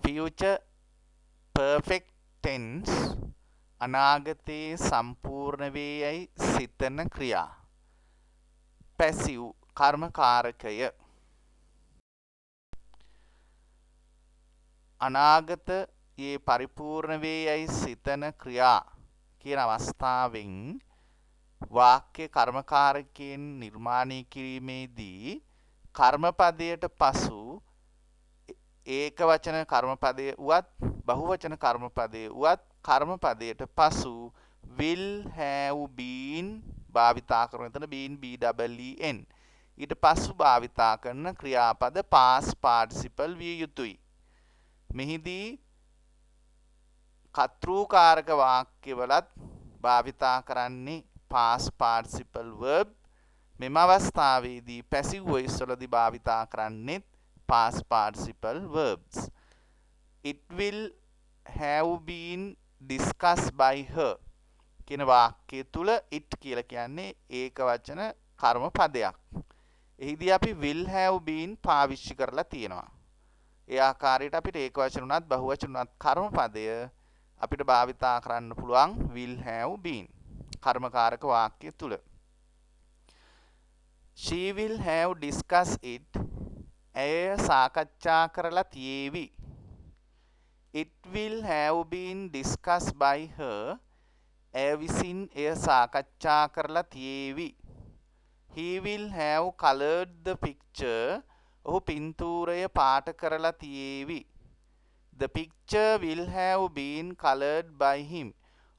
future perfect tense අනාගතයේ සම්පූර්ණ වේ යයි සිතන ක්‍රියා. passive කර්මකාරකය. අනාගතයේ පරිපූර්ණ වේ යයි සිතන ක්‍රියා කියන අවස්ථාවෙන් වාක්‍ය කර්මකාරකයෙන් නිර්මාණය කිරීමේදී කර්මපදයට පසු ඒක වචන කර්මපදය වුවත් බහුවචන කර්මපදය වුවත් කර්මපදයට පසු will have been භාවිතා කරන එතන been BEEN ඊට පසු භාවිතා කරන ක්‍රියාපද past participle විය යුතුයි. මෙහිදී කර්තෘකාරක වාක්‍යවලත් භාවිතා කරන්නේ past participle verb. මෙම අවස්ථාවේදී passive voice වලදී භාවිතා කරන්නේ past participle verbs. It will have been discussed by her කියන වාක්‍යය තුල it කියලා කියන්නේ ඒක වචන කර්ම පදයක්. එහිදී අපි will have been පාවිච්චි කරලා තියෙනවා. ඒ ආකාරයට අපිට ඒක වචන උනත් බහුවචන උනත් කර්ම පදය අපිට භාවිතා කරන්න පුළුවන් will have been කර්මකාරක වාක්‍ය තුල. She will have discussed it. ඇය සාකච්ඡා කරලා තියේවි. It will have been discussed by her. ඇය විසින් එය සාකච්ඡා කරලා තියේවි. He will have colored the picture. ඔහු පින්තූරය පාට කරලා තියේවි. The picture will have been colored by him.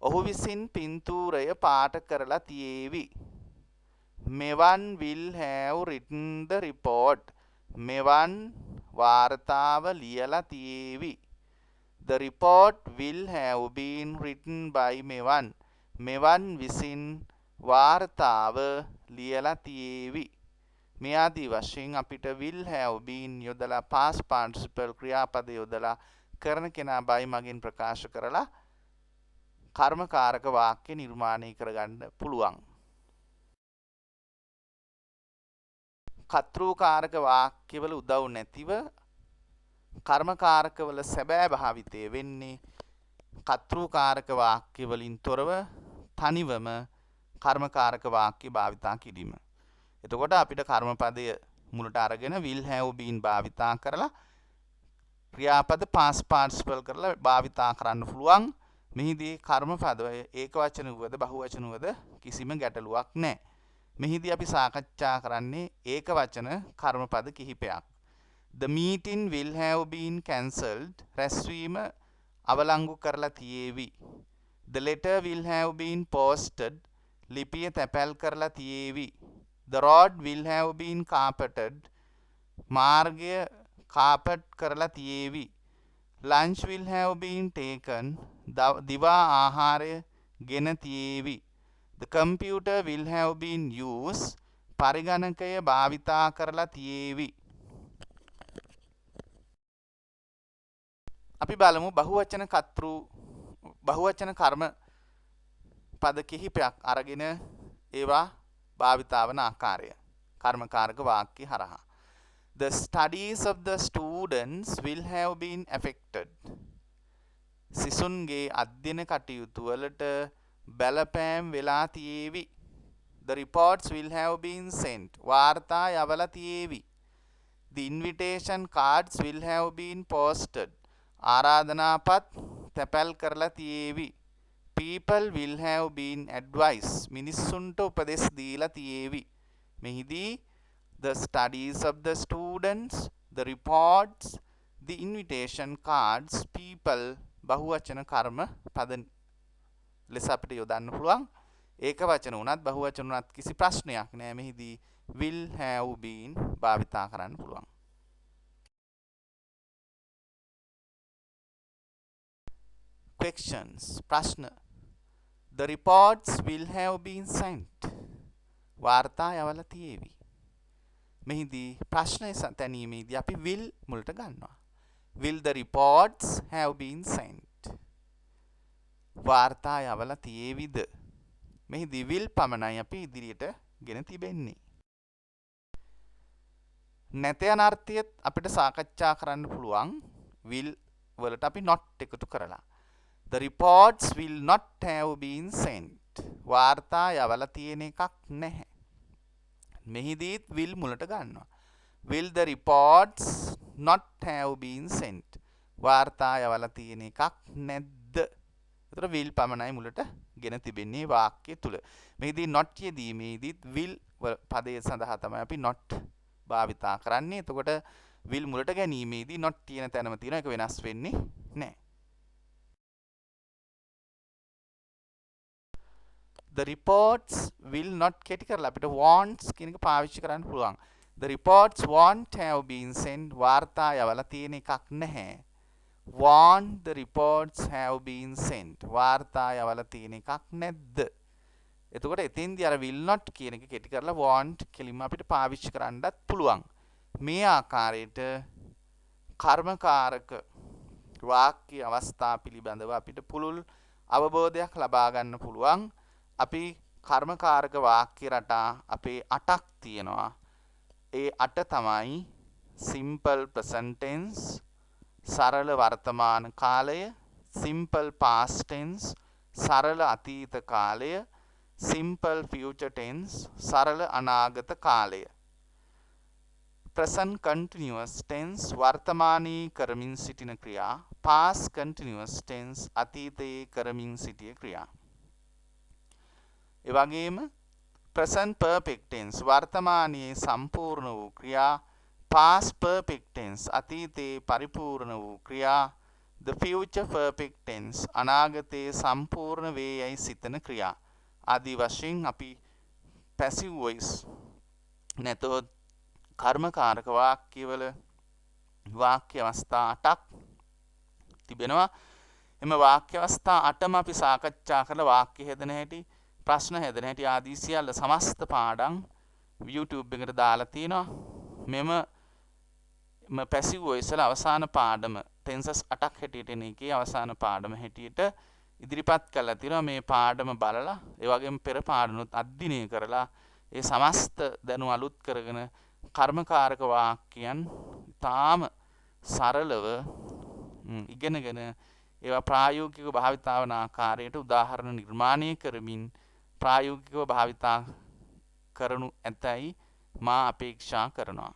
ඔහු විසින් පින්තූරය පාට කරලා තියේවි. මෙවන් will have written the report. මෙවන් වාර්තාව ලියලා තියේවි. The report will have been written by මෙවන්. මෙවන් විසින් වාර්තාව ලියලා තියේවි. මේ ආදී වශයෙන් අපිට will have been යොදලා past participle ක්‍රියාපද යොදලා කරන කෙනා by මගින් ප්‍රකාශ කරලා කර්මකාරක වාක්‍ය නිර්මාණය කරගන්න පුළුවන්. කර්තෘකාරක වාක්‍යවල උදව් නැතිව කර්මකාරකවල සැබෑ භාවිතය වෙන්නේ කර්තෘකාරක වාක්‍ය වලින් තොරව තනිවම කර්මකාරක වාක්‍ය භාවිතා කිරීම. එතකොට අපිට කර්මපදය මුලට අරගෙන will have been භාවිතා කරලා ක්‍රියාපද past participle කරලා භාවිතා කරන්න පුළුවන්. මෙහිදී කර්මපදය ඒක වචන වුවද බහුවචන වුවද කිසිම ගැටලුවක් නැහැ. මෙහිදී අපි සාකච්ඡා කරන්නේ ඒක වචන කර්මපද කිහිපයක්. The meeting will have been cancelled. රැස්වීම අවලංගු කරලා තියේවි. The letter will have been posted. ලිපිය තැපැල් කරලා තියේවි. The road will have been carpeted. මාර්ගය කාපට් කරලා තියේවි. Lunch will have been taken. දිවා ආහාරය ගෙන තියේවි. The computer will have been used. පරිගණකය භාවිතා කරලා තියේවි. අපි බලමු බහුවචන කර්ම පද කිහිපයක් අරගෙන ඒවා භාවිතා වන ආකාරය කර්මකාරක වාක්‍ය හරහා. The studies of the students will have been affected. සිසුන්ගේ අධ්‍යයන කටයුතු වලට බලපෑම් වෙලා තියේවි. The reports will have been sent. වාර්තා යවලා තියේවි. The invitation cards will have been posted. ආරාධනාපත් තැපැල් කරලා තියේවි. People will have been advised. මිනිස්සුන්ට උපදෙස් දීලා තියේවි. මෙහිදී the studies of the students, the reports, the invitation cards, people බහුවචන කර්ම පද ලෙස අපිට යොදන්න පුළුවන්. ඒක වචන උනත් බහුවචන උනත් කිසි ප්‍රශ්නයක් නෑ. මෙහිදී will have been භාවිතා කරන්න පුළුවන්. Questions ප්‍රශ්න. The reports will have been sent. වාර්තා යවලා තියේවි. මෙහිදී ප්‍රශ්නය තැනීමේදී අපි will මුලට ගන්නවා. Will the reports have been sent? වාර්තා යවලා තියේවිද? මෙහිදී will පමණයි අපි ඉදිරියට ගෙන තිබෙන්නේ. නැත යන අර්ථයත් අපිට සාකච්ඡා කරන්න පුළුවන්. will වලට අපි not එකතු කරලා. The reports will not have been sent. වාර්තා යවලා තියෙන එකක් නැහැ. මෙහිදීත් will මුලට ගන්නවා. Will the reports not have been sent? වාර්තා යවලා තියෙන එකක් නැද්ද? එතකොට will පමණයි මුලට ගෙන තිබෙන්නේ වාක්‍ය තුල. මෙහිදී not යෙදීමේදීත් will පදයේ සඳහා තමයි අපි not භාවිතා කරන්නේ. එතකොට will මුලට ගැනීමේදී not තියෙන තැනම තියෙනවා. ඒක වෙනස් වෙන්නේ නැහැ. The reports will not කෙටි කරලා අපිට wants කියන එක පාවිච්චි කරන්න පුළුවන්. The reports won't have been sent. වාර්තා යවලා තියෙන එකක් නැහැ. Won't the reports have been sent? වාර්තා යවලා තියෙන එකක් නැද්ද? එතකොට එතෙන්දී අර will not කියන එක කෙටි කරලා won't කෙලින්ම අපිට පාවිච්චි කරන්නත් පුළුවන්. මේ ආකාරයට කර්මකාරක වාක්‍ය අවස්ථා පිළිබඳව අපිට පුළුල් අවබෝධයක් ලබා ගන්න පුළුවන්. අපි කර්මකාරක වාක්‍ය රටා අපේ 8ක් තියෙනවා. ඒ 8 තමයි simple present tense, සරල වර්තමාන කාලය, simple past tense, සරල අතීත කාලය, simple future tense, සරල අනාගත කාලය. present continuous tense වර්තමානයේ කරමින් සිටින ක්‍රියා, past continuous tense අතීතයේ කරමින් සිටිය ක්‍රියා. ඒ වගේම present perfect tense වර්තමානයේ සම්පූර්ණ වූ ක්‍රියා, past perfect tense අතීතයේ පරිපූර්ණ වූ ක්‍රියා, the future perfect tense අනාගතයේ සම්පූර්ණ වේ යයි සිතන ක්‍රියා. ආදී වශයෙන් අපි passive voice නැතොත් කර්මකාරක වාක්‍යවල වාක්‍ය අවස්ථා 8ක් තිබෙනවා. එම වාක්‍ය අවස්ථා 8ම අපි සාකච්ඡා කරලා වාක්‍ය හදන හැටි, ප්‍රශ්න හදන හැටි ආදී සියල්ල සමස්ත පාඩම් YouTube එකට දාලා තිනවා. මෙම passive voice වල අවසාන පාඩම tenses 8ක් හැටියට එන එකේ අවසාන පාඩම හැටියට ඉදිරිපත් කරලා තිනවා. මේ පාඩම බලලා ඒ වගේම පෙර පාඩනුත් අධ්‍යයනය කරලා ඒ සමස්ත දැනුම අලුත් කරගෙන කර්මකාරක වාක්‍යයන් තාම සරලව ඉගෙනගෙන ඒවා ප්‍රායෝගිකව භාවිතා වන ආකාරයට උදාහරණ නිර්මාණය කරමින් ප්‍රායෝගිකව භාවිතා කරනු ඇතැයි මා අපේක්ෂා කරනවා.